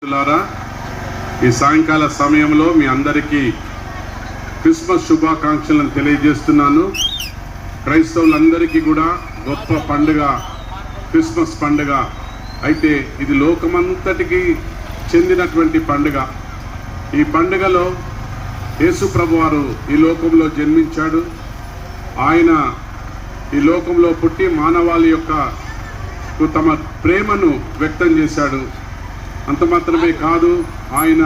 మిత్రులారా, ఈ సాయంకాల సమయంలో మీ అందరికీ క్రిస్మస్ శుభాకాంక్షలను తెలియజేస్తున్నాను. క్రైస్తవులందరికీ కూడా గొప్ప పండుగ క్రిస్మస్ పండుగ. అయితే ఇది లోకమంతటికి చెందినటువంటి పండుగ. ఈ పండుగలో యేసు ప్రభువారు ఈ లోకంలో జన్మించాడు. ఆయన ఈ లోకంలో పుట్టి మానవాళి యొక్క తమ ప్రేమను వ్యక్తం చేశాడు. అంత మాత్రమే కాదు, ఆయన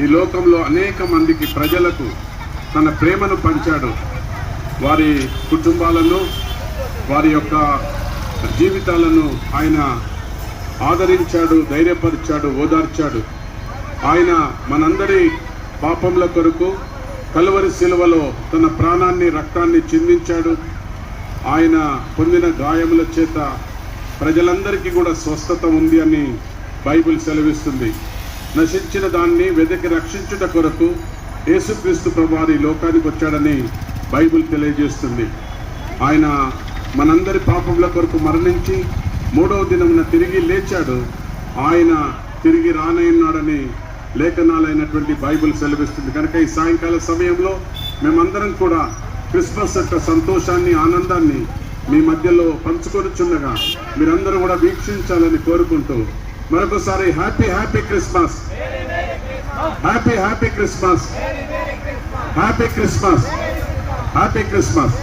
ఈ లోకంలో అనేక మందికి ప్రజలకు తన ప్రేమను పంచాడు. వారి కుటుంబాలను, వారి యొక్క జీవితాలను ఆయన ఆదరించాడు, ధైర్యపరిచాడు, ఓదార్చాడు. ఆయన మనందరి పాపముల కొరకు కలువరి శిలువలో తన ప్రాణాన్ని, రక్తాన్ని చిందించాడు. ఆయన పొందిన గాయముల చేత ప్రజలందరికీ కూడా స్వస్థత ఉంది అని బైబిల్ సెలవిస్తుంది. నశించిన దాన్ని వెతికి రక్షించుట కొరకు యేసుక్రీస్తు ప్రభువారు ఈ లోకానికి వచ్చాడని బైబిల్ తెలియజేస్తుంది. ఆయన మనందరి పాపముల కొరకు మరణించి 3వ దినమున తిరిగి లేచాడు. ఆయన తిరిగి రానయ్యున్నాడని లేఖనాలైనటువంటి బైబిల్ సెలవిస్తుంది. కనుక ఈ సాయంకాల సమయంలో మేమందరం కూడా క్రిస్మస్ యొక్క సంతోషాన్ని, ఆనందాన్ని మీ మధ్యలో పంచుకొనిచుండగా మీరందరూ కూడా వీక్షించాలని కోరుకుంటూ మరొకసారి happy happy Christmas, happy happy Christmas, happy Christmas, happy Christmas.